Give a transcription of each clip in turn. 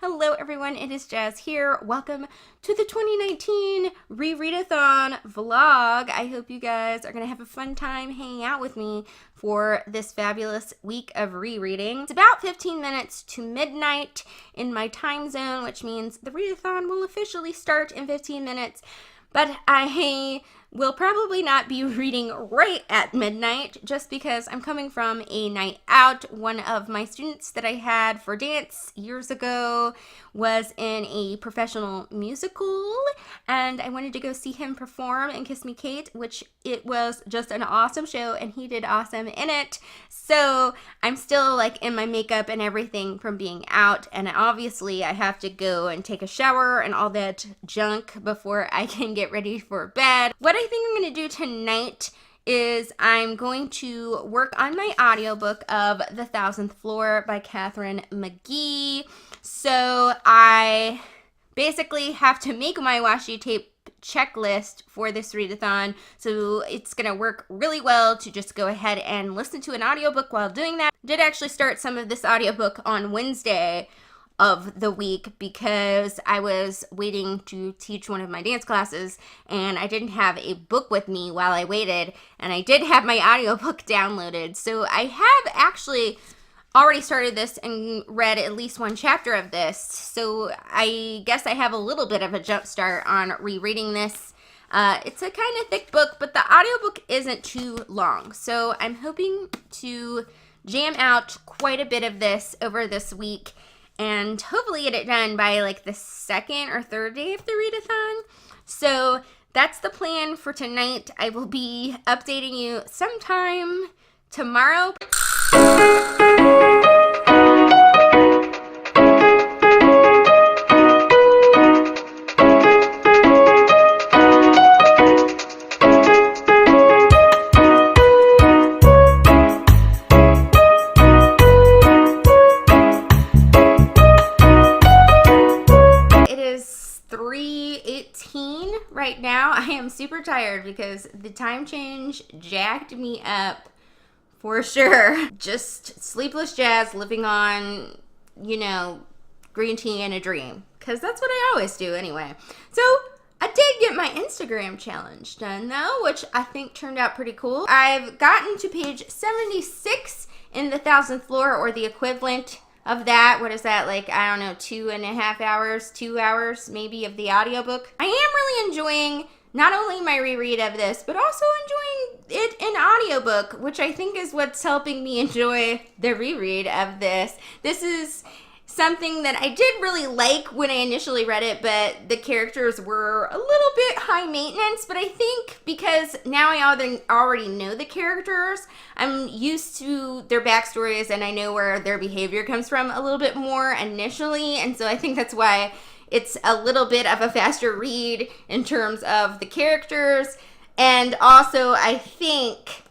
Hello everyone, it is Jazz here. Welcome to the 2019 Rereadathon vlog. I hope you guys are going to have a fun time hanging out with me for this fabulous week of rereading. It's about 15 minutes to midnight in my time zone, which means the readathon will officially start in 15 minutes. But I will probably not be reading right at midnight just because I'm coming from a night out. One of my students that I had for dance years ago was in a professional musical, and I wanted to go see him perform in Kiss Me Kate, which it was just an awesome show, and he did awesome in it. So I'm still like in my makeup and everything from being out, and obviously I have to go and take a shower and all that junk before I can get ready for bed. What I think I'm going to do tonight is I'm going to work on my audiobook of The Thousandth Floor by Catherine McGee. So I basically have to make my washi tape checklist for this readathon, so it's gonna work really well to just go ahead and listen to an audiobook while doing that. I did actually start some of this audiobook on Wednesday of the week because I was waiting to teach one of my dance classes and I didn't have a book with me while I waited, and I did have my audiobook downloaded. So I have actually already started this and read at least one chapter of this. So I guess I have a little bit of a jump start on rereading this. It's a kind of thick book, but the audiobook isn't too long. So I'm hoping to jam out quite a bit of this over this week and hopefully get it done by like the second or third day of the readathon. So that's the plan for tonight. I will be updating you sometime tomorrow. Right now. I am super tired because the time change jacked me up for sure. Just sleepless Jazz living on, green tea and a dream, because that's what I always do anyway. So I did get my Instagram challenge done though, which I think turned out pretty cool. I've gotten to page 76 in The Thousandth Floor, or the equivalent of that. What is that, like, I don't know, 2.5 hours, 2 hours maybe of the audiobook. I am really enjoying not only my reread of this, but also enjoying it in audiobook, which I think is what's helping me enjoy the reread of this. This is something that I did really like when I initially read it, but the characters were a little bit high maintenance. But I think because now I already know the characters, I'm used to their backstories and I know where their behavior comes from a little bit more initially. And so I think that's why it's a little bit of a faster read in terms of the characters. And also I think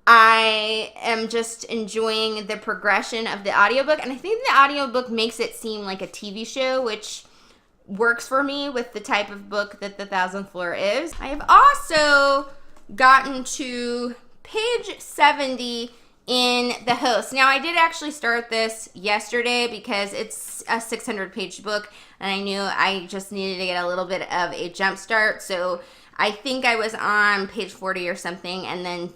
I am just enjoying the progression of the audiobook, and I think the audiobook makes it seem like a TV show, which works for me with the type of book that The Thousandth Floor is. I have also gotten to page 70 in The Host. Now, I did actually start this yesterday because it's a 600-page book, and I knew I just needed to get a little bit of a jump start, so I think I was on page 40 or something, and then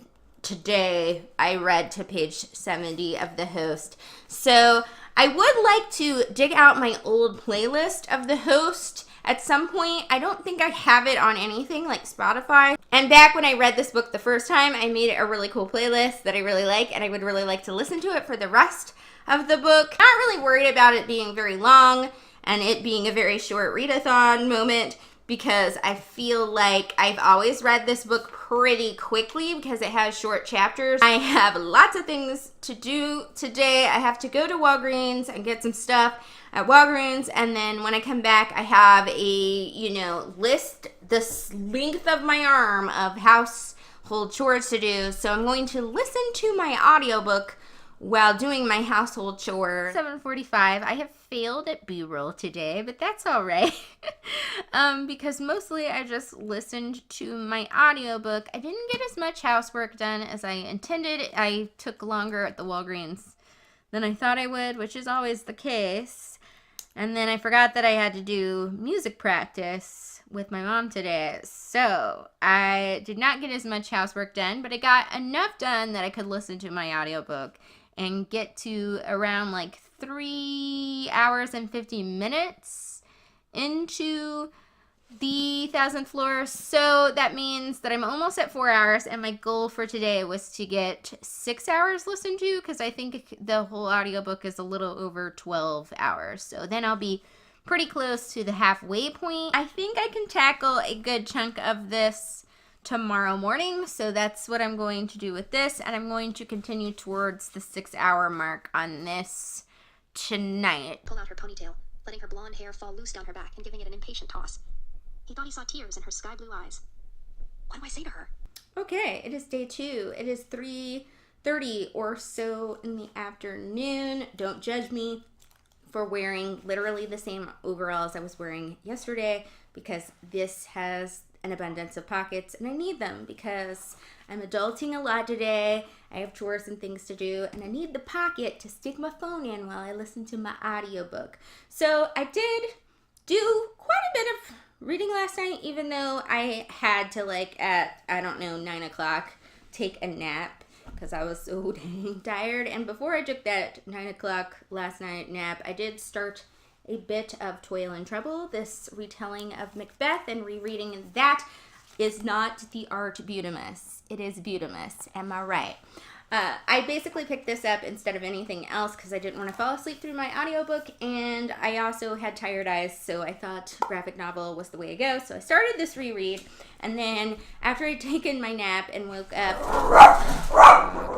today I read to page 70 of The Host. So I would like to dig out my old playlist of The Host at some point. I don't think I have it on anything like Spotify. And back when I read this book the first time, I made a really cool playlist that I really like, and I would really like to listen to it for the rest of the book. Not really worried about it being very long and it being a very short readathon moment, because I feel like I've always read this book pretty quickly because it has short chapters. I have lots of things to do today. I have to go to Walgreens and get some stuff at Walgreens, and then when I come back, I have a, list the length of my arm of household chores to do. So I'm going to listen to my audiobook while doing my household chore. 7:45. I have failed at B-roll today, but that's all right. Because mostly I just listened to my audiobook. I didn't get as much housework done as I intended. I took longer at the Walgreens than I thought I would, which is always the case. And then I forgot that I had to do music practice with my mom today. So I did not get as much housework done, but I got enough done that I could listen to my audiobook and get to around like 3 hours and 50 minutes into the 1,000th floor. So that means that I'm almost at 4 hours, and my goal for today was to get 6 hours listened to, because I think the whole audiobook is a little over 12 hours. So then I'll be pretty close to the halfway point. I think I can tackle a good chunk of this tomorrow morning, so that's what I'm going to do with this, and I'm going to continue towards the 6 hour mark on this tonight. Pull out her ponytail, letting her blonde hair fall loose down her back and giving it an impatient toss. He thought he saw tears in her sky blue eyes. What do I say to her? Okay, it is day 2. It is 3:30 or so in the afternoon. Don't judge me for wearing literally the same overalls I was wearing yesterday, because this has an abundance of pockets and I need them because I'm adulting a lot today. I have chores and things to do, and I need the pocket to stick my phone in while I listen to my audiobook. So I did do quite a bit of reading last night, even though I had to, like, at, 9 o'clock, take a nap because I was so dang tired. And before I took that 9 o'clock last night nap, I did start a bit of Toil and Trouble, this retelling of Macbeth, and rereading that. Is not the art Butimus. It is Butimus. Am I right? I basically picked this up instead of anything else because I didn't want to fall asleep through my audiobook, and I also had tired eyes, so I thought graphic novel was the way to go. So I started this reread, and then after I'd taken my nap and woke up,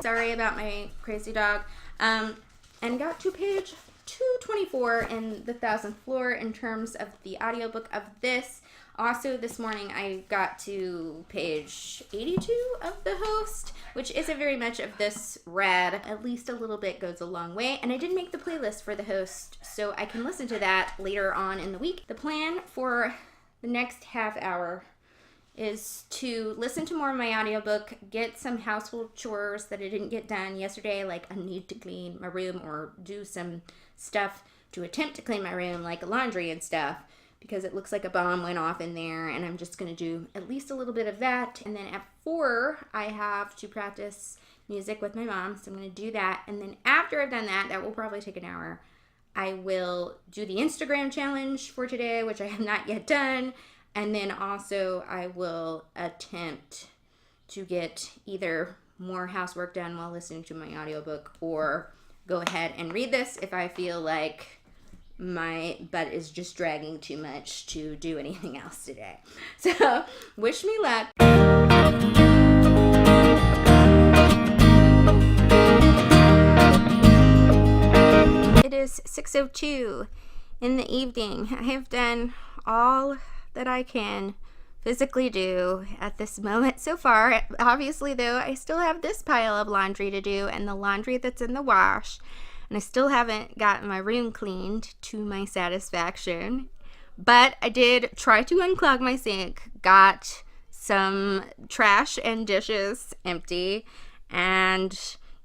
sorry about my crazy dog, and got to page 224 in the 1,000th floor in terms of the audiobook of this. Also, this morning I got to page 82 of the host, which isn't very much of this rad. At least a little bit goes a long way. And I did make the playlist for the host, so I can listen to that later on in the week. The plan for the next half hour is to listen to more of my audiobook, get some household chores that I didn't get done yesterday, like I need to clean my room or do some stuff to attempt to clean my room, like laundry and stuff, because it looks like a bomb went off in there, and I'm just going to do at least a little bit of that. And then at 4, I have to practice music with my mom, so I'm going to do that. And then after I've done that, that will probably take an hour, I will do the Instagram challenge for today, which I have not yet done. And then also I will attempt to get either more housework done while listening to my audiobook, or go ahead and read this if I feel like my butt is just dragging too much to do anything else today. So, wish me luck. It is 6:02 in the evening. I have done all that I can physically do at this moment so far. Obviously, though, I still have this pile of laundry to do, and the laundry that's in the wash. And I still haven't gotten my room cleaned to my satisfaction. But I did try to unclog my sink, got some trash and dishes empty, and,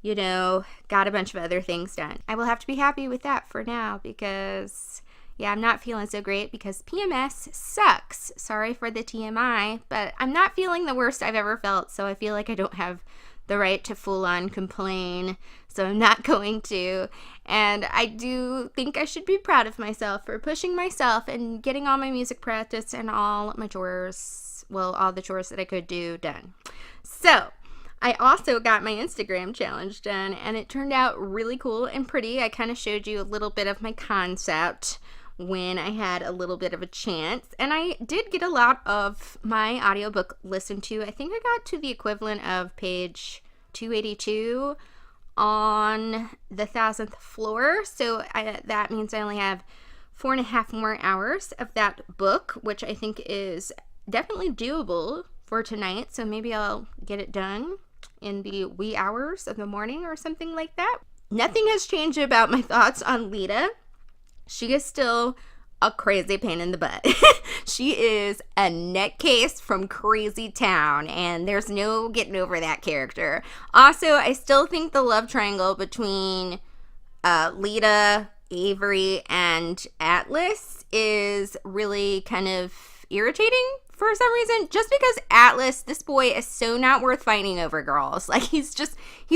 got a bunch of other things done. I will have to be happy with that for now because, I'm not feeling so great because PMS sucks. Sorry for the TMI, but I'm not feeling the worst I've ever felt, so I feel like I don't have the right to full-on complain, so I'm not going to. And I do think I should be proud of myself for pushing myself and getting all my music practice and all my chores, all the chores that I could do done. So I also got my Instagram challenge done, and it turned out really cool and pretty. I kind of showed you a little bit of my concept when I had a little bit of a chance, and I did get a lot of my audiobook listened to. I think I got to the equivalent of page 282 on the 1,000th floor, so that means I only have 4.5 more hours of that book, which I think is definitely doable for tonight, so maybe I'll get it done in the wee hours of the morning or something like that. Nothing has changed about my thoughts on Lita. She is still a crazy pain in the butt. She is a nutcase from Crazy Town, and there's no getting over that character. Also, I still think the love triangle between Lita Avery and Atlas is really kind of irritating for some reason, just because Atlas, this boy, is so not worth fighting over, girls. Like, he's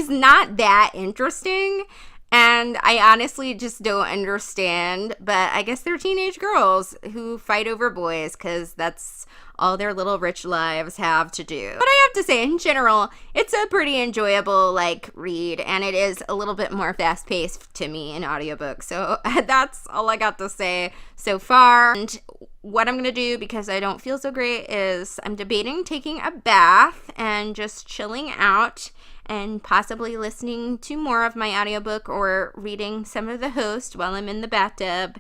not that interesting, and I honestly just don't understand, but I guess they're teenage girls who fight over boys, because that's all their little rich lives have to do. But I have to say, in general, it's a pretty enjoyable, like, read, and it is a little bit more fast-paced to me in audiobook, so that's all I got to say so far. And what I'm gonna do, because I don't feel so great, is I'm debating taking a bath and just chilling out and possibly listening to more of my audiobook or reading some of the Host while I'm in the bathtub.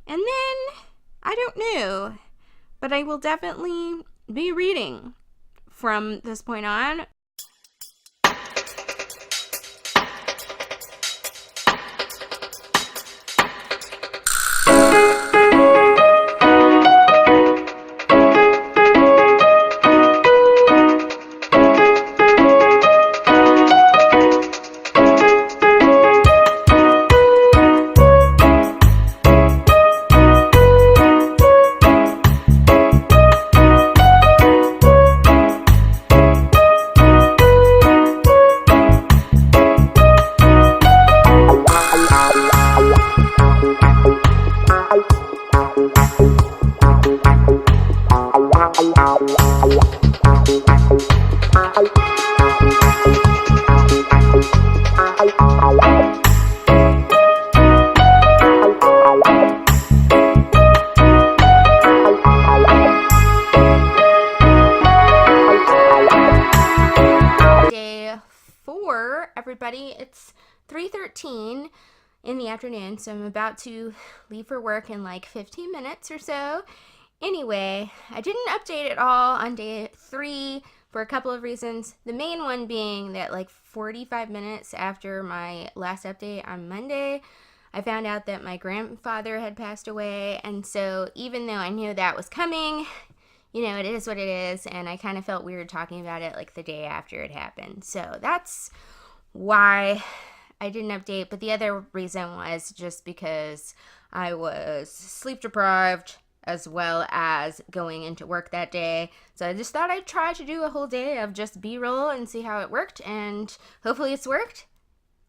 And then, I don't know, but I will definitely be reading from this point on. Everybody, it's 3:13 in the afternoon, so I'm about to leave for work in like 15 minutes or so. Anyway, I didn't update at all on day 3 for a couple of reasons. The main one being that like 45 minutes after my last update on Monday, I found out that my grandfather had passed away, and so even though I knew that was coming, you know, it is what it is, and I kind of felt weird talking about it like the day after it happened. So that's why I didn't update. But the other reason was just because I was sleep deprived as well as going into work that day. So I just thought I'd try to do a whole day of just B-roll and see how it worked, and hopefully it's worked.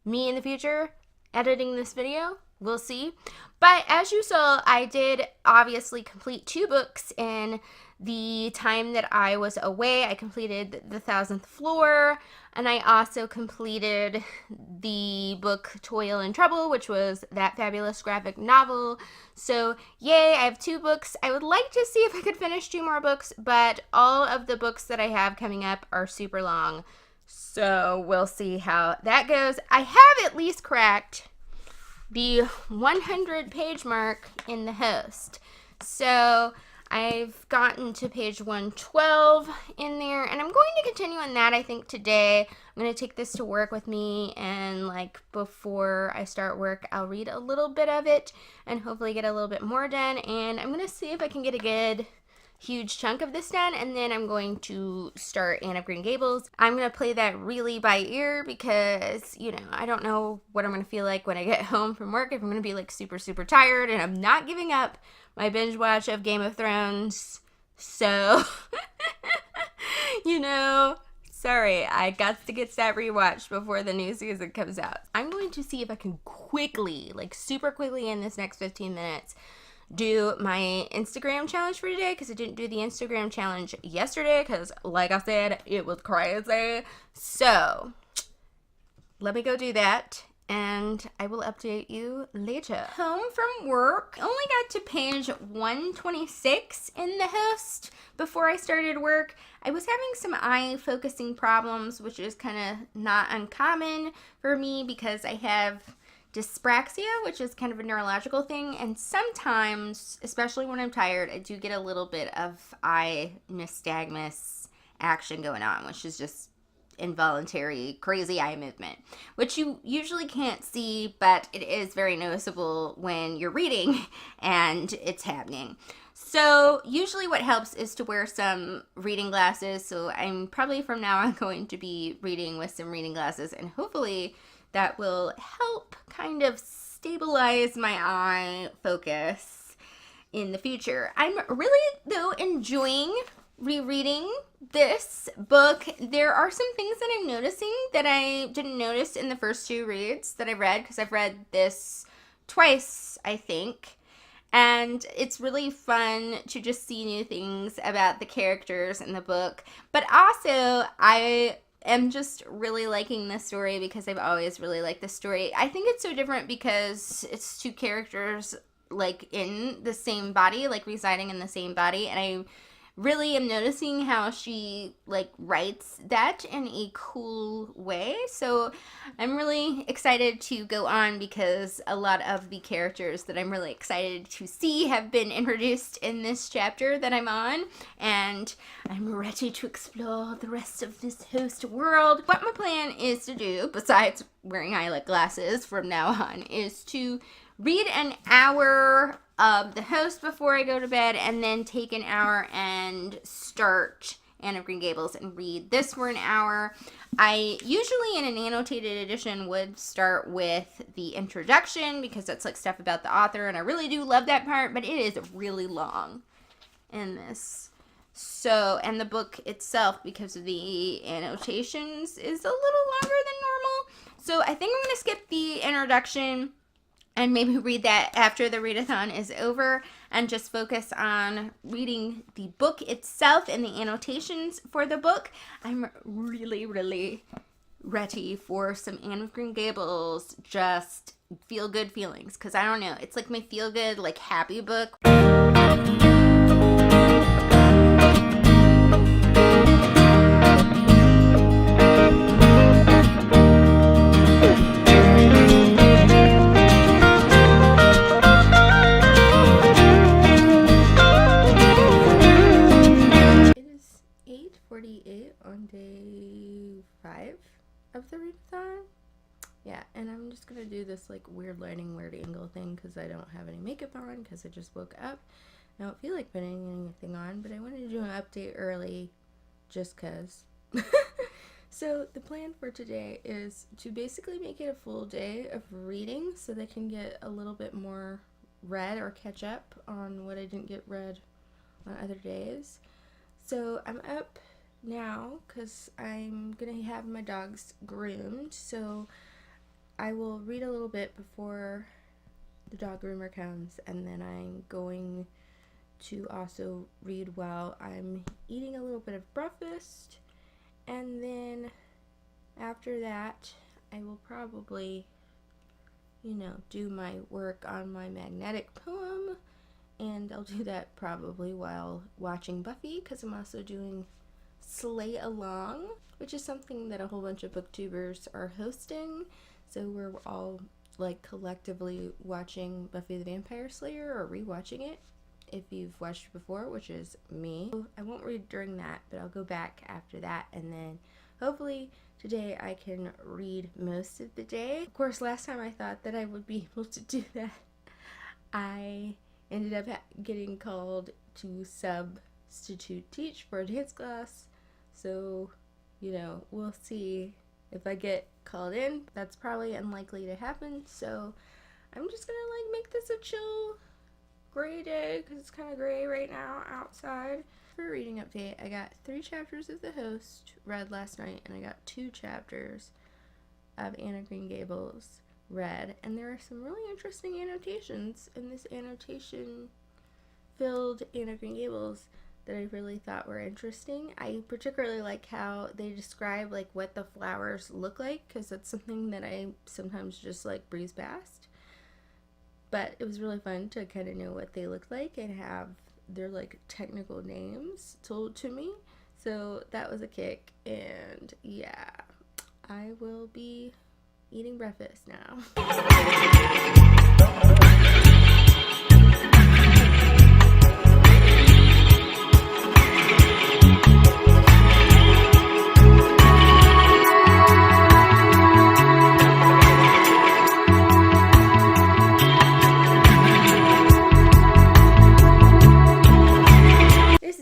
Me in the future editing this video, we'll see. But as you saw, I did obviously complete 2 books in the time that I was away. I completed The 1,000th Floor, and I also completed the book Toil and Trouble, which was that fabulous graphic novel. So yay, I have 2 books. I would like to see if I could finish 2 more books, but all of the books that I have coming up are super long. So we'll see how that goes. I have at least cracked the 100-page mark in the Host. So I've gotten to page 112 in there, and I'm going to continue on that, I think, today. I'm going to take this to work with me, and like before I start work, I'll read a little bit of it and hopefully get a little bit more done, and I'm going to see if I can get a good huge chunk of this done, and then I'm going to start Anne of Green Gables. I'm going to play that really by ear because, you know, I don't know what I'm going to feel like when I get home from work, if I'm going to be like super, super tired, and I'm not giving up my binge watch of Game of Thrones. So, you know, sorry, I got to get that rewatched before the new season comes out. I'm going to see if I can quickly, like super quickly in this next 15 minutes, do my Instagram challenge for today, because I didn't do the Instagram challenge yesterday because, like I said, it was crazy. So let me go do that, and I will update you later. Home from work. Only got to page 126 in the Host before I started work. I was having some eye focusing problems, which is kind of not uncommon for me because I have dyspraxia, which is kind of a neurological thing, and sometimes, especially when I'm tired, I do get a little bit of eye nystagmus action going on, which is just involuntary crazy eye movement, which you usually can't see, but it is very noticeable when you're reading and it's happening. So usually what helps is to wear some reading glasses, so I'm probably from now on going to be reading with some reading glasses, and hopefully that will help kind of stabilize my eye focus in the future. I'm really, though, enjoying rereading this book. There are some things that I'm noticing that I didn't notice in the first two reads that I read, because I've read this twice, I think. And it's really fun to just see new things about the characters in the book. But also, I am just really liking this story because I've always really liked this story. I think it's so different because it's two characters like in the same body, like residing in the same body. And I really am noticing how she like writes that in a cool way. So I'm really excited to go on because a lot of the characters that I'm really excited to see have been introduced in this chapter that I'm on, and I'm ready to explore the rest of this host world. What my plan is to do, besides wearing eyeglasses from now on, is to read an hour of the host before I go to bed, and then take an hour and start Anne of Green Gables and read this for an hour. I usually in an annotated edition would start with the introduction because that's like stuff about the author, and I really do love that part, but it is really long in this. So, and the book itself, because of the annotations, is a little longer than normal. So I think I'm going to skip the introduction and maybe read that after the readathon is over, and just focus on reading the book itself and the annotations for the book. I'm really, really ready for some Anne of Green Gables, just feel good feelings, because I don't know, it's like my feel good, like happy book. On day 5 of the readathon. Yeah, and I'm just gonna do this like weird lighting, weird angle thing because I don't have any makeup on because I just woke up. I don't feel like putting anything on, but I wanted to do an update early just cause. So the plan for today is to basically make it a full day of reading so they can get a little bit more read or catch up on what I didn't get read on other days. So I'm up now because I'm gonna have my dogs groomed, so I will read a little bit before the dog groomer comes, and then I'm going to also read while I'm eating a little bit of breakfast, and then after that I will probably, do my work on my magnetic poem, and I'll do that probably while watching Buffy, because I'm also doing Slay Along, which is something that a whole bunch of booktubers are hosting. So we're all like collectively watching Buffy the Vampire Slayer or rewatching it if you've watched it before, which is me. I won't read during that, but I'll go back after that, and then hopefully today I can read most of the day. Of course, last time I thought that I would be able to do that, I ended up getting called to substitute teach for a dance class. So, we'll see if I get called in. That's probably unlikely to happen. So I'm just gonna make this a chill gray day because it's kind of gray right now outside. For a reading update, I got 3 chapters of The Host read last night, and I got 2 chapters of Anne of Green Gables read, and there are some really interesting annotations in this annotation filled Anne of Green Gables that I really thought were interesting. I particularly like how they describe what the flowers look like, because that's something that I sometimes just breeze past. But it was really fun to kind of know what they look like and have their technical names told to me. So that was a kick, and yeah, I will be eating breakfast now.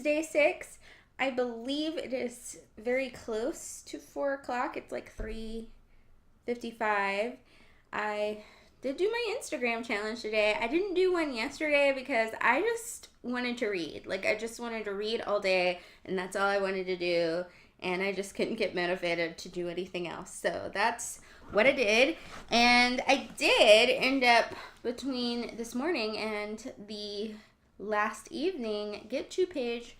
Day 6. I believe it is very close to 4 o'clock. It's 3:55. I did do my Instagram challenge today. I didn't do one yesterday because I just wanted to read. Like, I just wanted to read all day, and that's all I wanted to do. And I just couldn't get motivated to do anything else. So that's what I did. And I did end up, between this morning and the last evening, get to page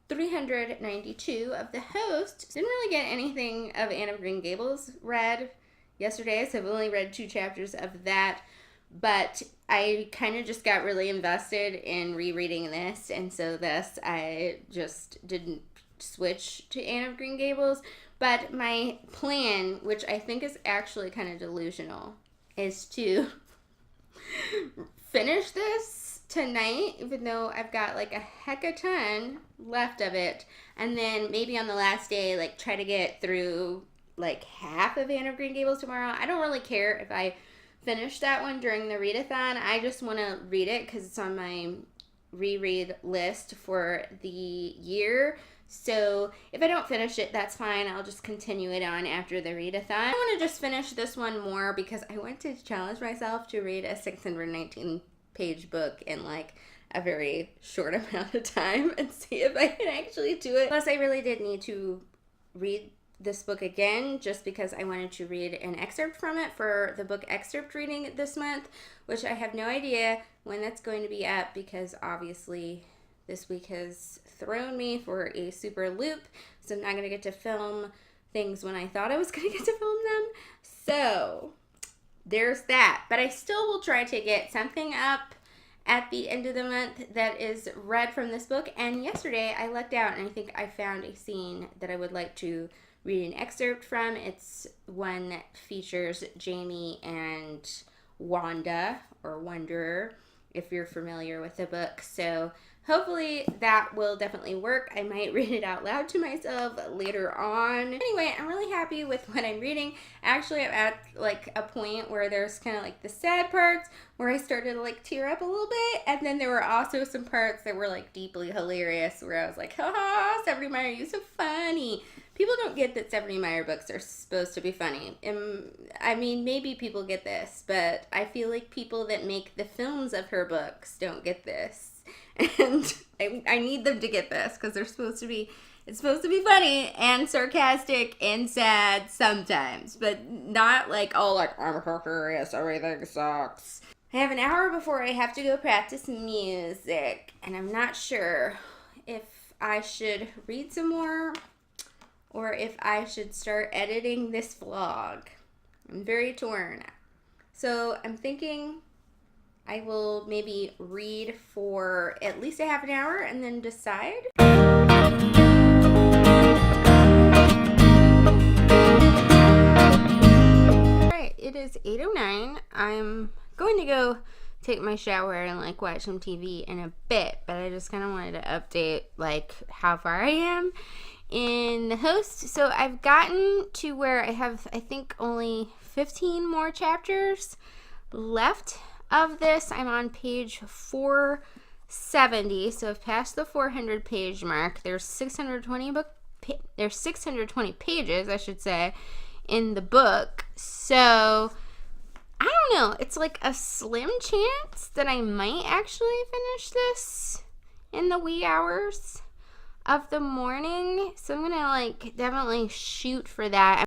392 of The Host. Didn't really get anything of Anne of Green Gables read yesterday, so I've only read 2 chapters of that, but I kind of just got really invested in rereading this, and so this, I just didn't switch to Anne of Green Gables. But my plan, which I think is actually kind of delusional, is to finish this tonight, even though I've got like a heck a ton left of it, and then maybe on the last day, like, try to get through like half of Anne of Green Gables tomorrow. I don't really care if I finish that one during the readathon. I just want to read it because it's on my reread list for the year. So if I don't finish it, that's fine. I'll just continue it on after the readathon. I want to just finish this one more because I want to challenge myself to read a 619 page book in like a very short amount of time and see if I can actually do it. Plus, I really did need to read this book again just because I wanted to read an excerpt from it for the book excerpt reading this month, which I have no idea when that's going to be up because obviously this week has thrown me for a super loop, so I'm not going to get to film things when I thought I was going to get to film them. So there's that. But I still will try to get something up at the end of the month that is read from this book. And yesterday I lucked out and I think I found a scene that I would like to read an excerpt from. It's one that features Jamie and Wanda, or Wanderer, if you're familiar with the book. So hopefully that will definitely work. I might read it out loud to myself later on. Anyway, I'm really happy with what I'm reading. Actually, I'm at like a point where there's kind of like the sad parts where I started to like tear up a little bit. And then there were also some parts that were like deeply hilarious where I was like, haha, Stephanie Meyer, you're so funny. People don't get that Stephanie Meyer books are supposed to be funny. I mean, maybe people get this, but I feel like people that make the films of her books don't get this. And I need them to get this because it's supposed to be funny and sarcastic and sad sometimes, but not like, oh, like, I'm hilarious, everything sucks. I have an hour before I have to go practice music, and I'm not sure if I should read some more or if I should start editing this vlog. I'm very torn. So I'm thinking I will maybe read for at least a half an hour and then decide. Alright, it is 8:09. I'm going to go take my shower and like watch some TV in a bit, but I just kind of wanted to update like how far I am in The Host. So I've gotten to where I have, I think, only 15 more chapters left of this. I'm on page 470, so I've passed the 400 page mark. There's 620 pages, I should say, in the book. So I don't know. It's like a slim chance that I might actually finish this in the wee hours of the morning. So I'm gonna like definitely shoot for that.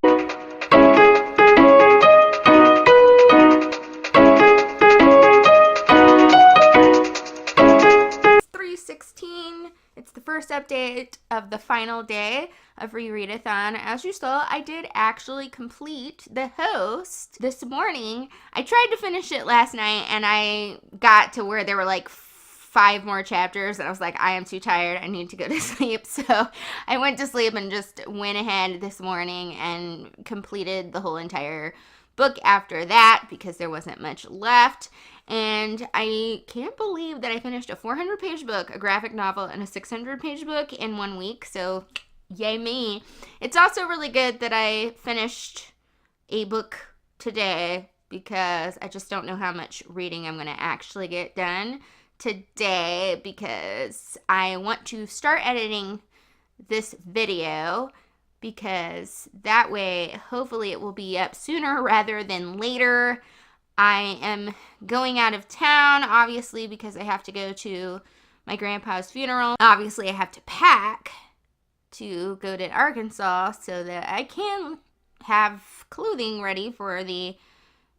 It's 3:16. It's the first update of the final day of Rereadathon. As you saw, I did actually complete The Host this morning. I tried to finish it last night and I got to where there were like 5 more chapters and I was like, I am too tired, I need to go to sleep. So I went to sleep and just went ahead this morning and completed the whole entire book after that because there wasn't much left. And I can't believe that I finished a 400 page book, a graphic novel, and a 600 page book in 1 week. So yay me. It's also really good that I finished a book today because I just don't know how much reading I'm going to actually get done today because I want to start editing this video because that way hopefully it will be up sooner rather than later. I am going out of town, obviously, because I have to go to my grandpa's funeral. Obviously, I have to pack to go to Arkansas so that I can have clothing ready for the,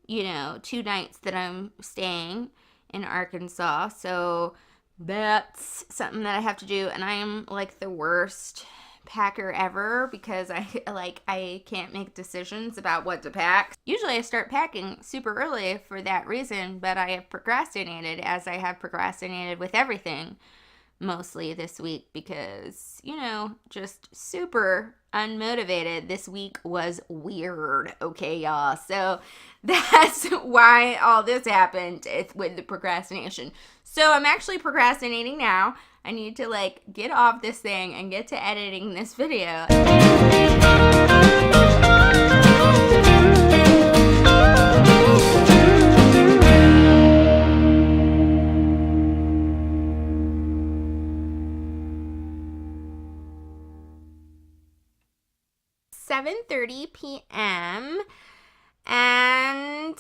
2 nights that I'm staying in Arkansas. So that's something that I have to do, and I am like the worst packer ever because I can't make decisions about what to pack. Usually I start packing super early for that reason, but I have procrastinated, as I have procrastinated with everything mostly this week because, just super unmotivated. This week was weird, okay, y'all? So that's why all this happened with the procrastination. So I'm actually procrastinating now. I need to get off this thing and get to editing this video. 7:30 p.m. and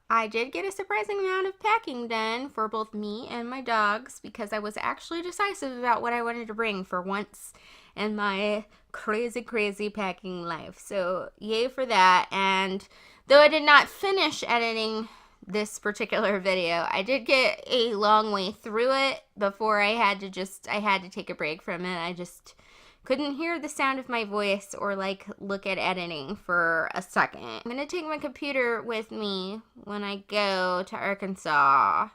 I did get a surprising amount of packing done for both me and my dogs because I was actually decisive about what I wanted to bring for once in my crazy packing life. So yay for that. And though I did not finish editing this particular video, I did get a long way through it before I had to take a break from it. I just couldn't hear the sound of my voice or look at editing for a second. I'm gonna take my computer with me when I go to Arkansas.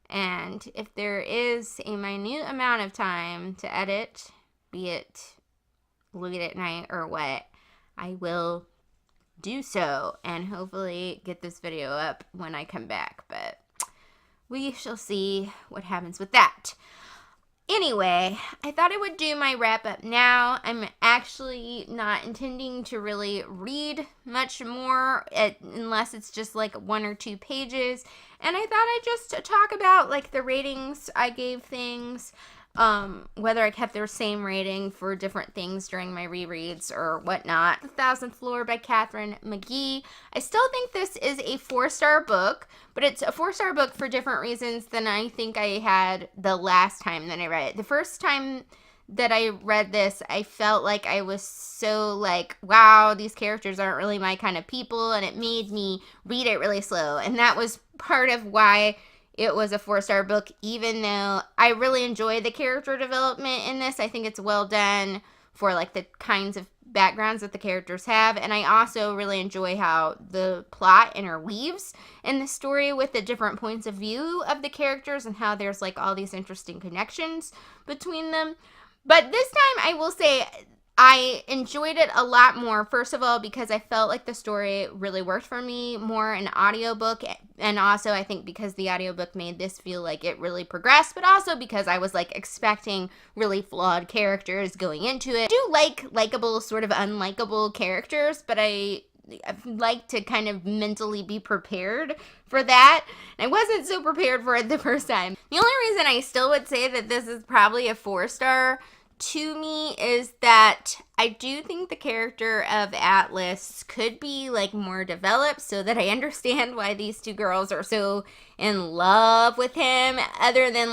And if there is a minute amount of time to edit, be it late at night or what, I will do so and hopefully get this video up when I come back. But we shall see what happens with that. Anyway, I thought I would do my wrap up now. I'm actually not intending to really read much more unless it's just 1 or 2 pages. And I thought I'd just talk about the ratings I gave things, whether I kept the same rating for different things during my rereads or whatnot. The Thousandth Floor by Katherine McGee. I still think this is a 4-star book, but it's a 4-star book for different reasons than I think I had the last time that I read it. The first time that I read this, I felt like I was so wow, these characters aren't really my kind of people, and it made me read it really slow. And that was part of why it was a 4-star book, even though I really enjoy the character development in this. I think it's well done for the kinds of backgrounds that the characters have. And I also really enjoy how the plot interweaves in the story with the different points of view of the characters and how there's all these interesting connections between them. But this time I will say I enjoyed it a lot more, first of all, because I felt like the story really worked for me more in audiobook, and also I think because the audiobook made this feel like it really progressed, but also because I was expecting really flawed characters going into it. I do likable, sort of unlikable characters, but I like to kind of mentally be prepared for that. And I wasn't so prepared for it the first time. The only reason I still would say that this is probably a 4-star to me is that I do think the character of Atlas could be more developed so that I understand why these 2 girls are so in love with him, other than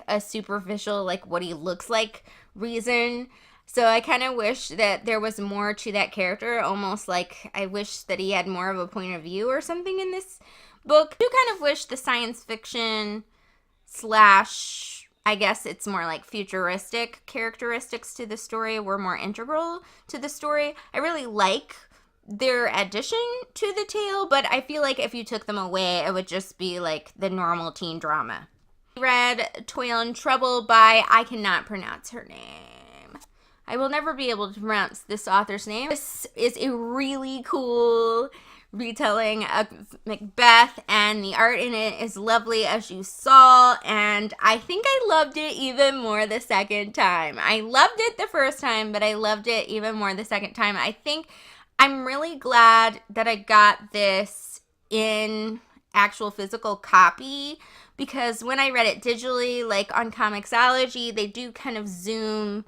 a superficial what he looks like reason. So I kind of wish that there was more to that character, almost I wish that he had more of a point of view or something in this book. I do kind of wish the science fiction / I guess it's more futuristic characteristics to the story were more integral to the story. I really like their addition to the tale, but I feel like if you took them away, it would just be the normal teen drama. I read Toil and Trouble by, I cannot pronounce her name. I will never be able to pronounce this author's name. This is a really cool retelling of Macbeth, and the art in it is lovely, as you saw, and I think I loved it even more the second time. I loved it the first time, but I loved it even more the second time. I think I'm really glad that I got this in actual physical copy, because when I read it digitally, on Comixology, they do kind of zoom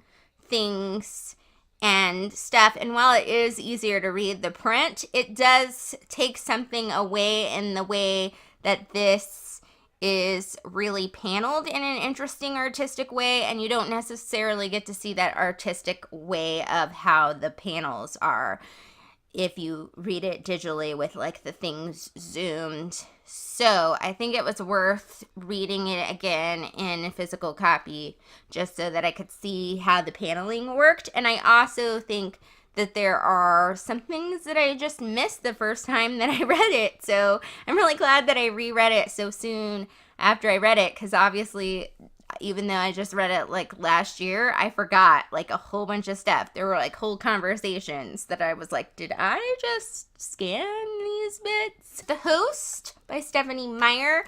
things and stuff. And while it is easier to read the print, it does take something away in the way that this is really paneled in an interesting artistic way, and you don't necessarily get to see that artistic way of how the panels are if you read it digitally with like the things zoomed. So I think it was worth reading it again in a physical copy just so that I could see how the paneling worked. And I also think that there are some things that I just missed the first time that I read it. So I'm really glad that I reread it so soon after I read it, because obviously, even though I just read it like last year, I forgot like a whole bunch of stuff. There were like whole conversations that I was like, did I just scan these bits? The Host by Stephanie Meyer.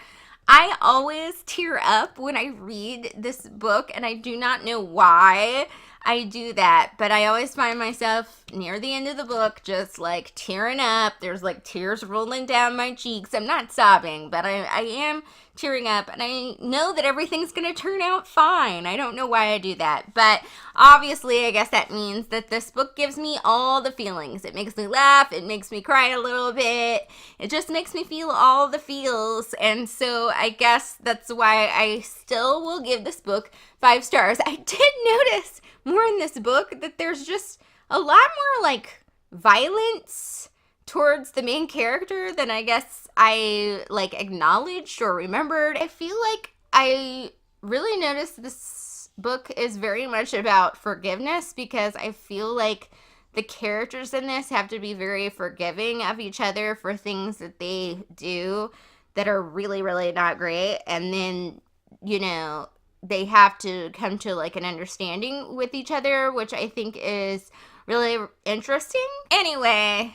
I always tear up when I read this book, and I do not know why I do that, but I always find myself near the end of the book just like tearing up. There's like tears rolling down my cheeks. I'm not sobbing, but I am tearing up, and I know that everything's gonna turn out fine. I don't know why I do that, but obviously I guess that means that this book gives me all the feelings. It makes me laugh, it makes me cry a little bit, it just makes me feel all the feels, and so I guess that's why I still will give this book 5 stars. I did notice more in this book that there's just a lot more like violence towards the main character than I guess I like acknowledged or remembered. I feel like I really noticed this book is very much about forgiveness, because I feel like the characters in this have to be very forgiving of each other for things that they do that are really, really not great. And then, you know, they have to come to like an understanding with each other, which I think is really interesting. Anyway,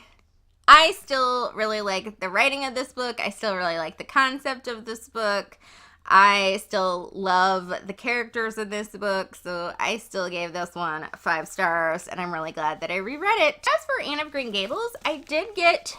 I still really like the writing of this book. I still really like the concept of this book. I still love the characters of this book, so I still gave this one 5 stars, and I'm really glad that I reread it. As for Anne of Green Gables, I did get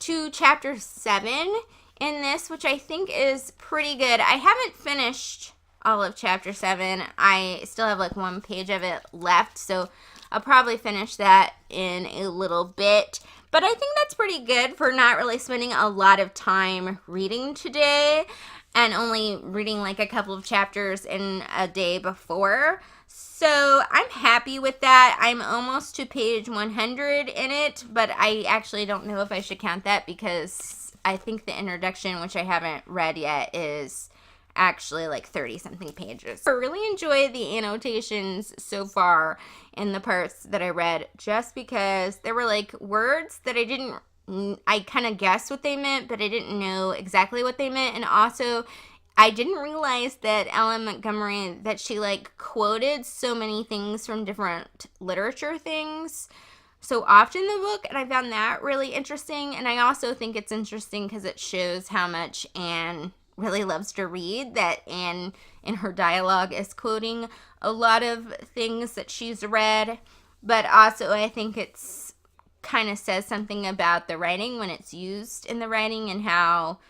to chapter 7 in this, which I think is pretty good. I haven't finished all of chapter 7. I still have like 1 page of it left, so I'll probably finish that in a little bit. But I think that's pretty good for not really spending a lot of time reading today and only reading like a couple of chapters in a day before. So I'm happy with that. I'm almost to page 100 in it, but I actually don't know if I should count that, because I think the introduction, which I haven't read yet, is actually like 30 something pages. I really enjoy the annotations so far in the parts that I read, just because there were like words that I kind of guessed what they meant, but I didn't know exactly what they meant. And also I didn't realize that Ellen Montgomery, that she like quoted so many things from different literature things so often in the book, and I found that really interesting. And I also think it's interesting because it shows how much Anne really loves to read, that Anne in her dialogue is quoting a lot of things that she's read, but also I think it's kind of says something about the writing when it's used in the writing, and how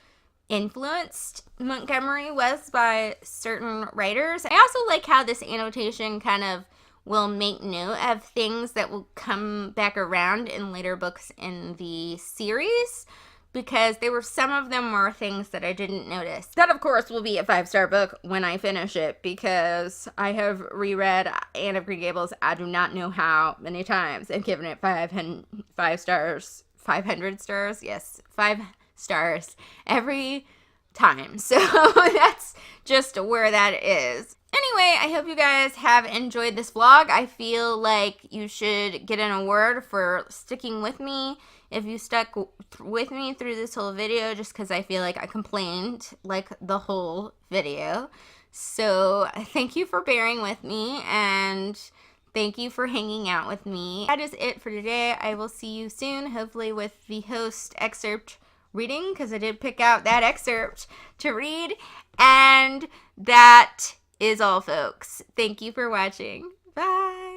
influenced Montgomery was by certain writers. I also like how this annotation kind of will make note of things that will come back around in later books in the series, because there were some of them were things that I didn't notice. That, of course, will be a 5-star book when I finish it, because I have reread Anne of Green Gables I do not know how many times, and given it 5 stars, 500 stars, yes, 5 stars every time. So that's just where that is. Anyway, I hope you guys have enjoyed this vlog. I feel like you should get an award for sticking with me if you stuck with me through this whole video, just because I feel like I complained like the whole video. So thank you for bearing with me, and thank you for hanging out with me. That is it for today. I will see you soon, hopefully with the Host excerpt reading, because I did pick out that excerpt to read. And that is all, folks. Thank you for watching. Bye.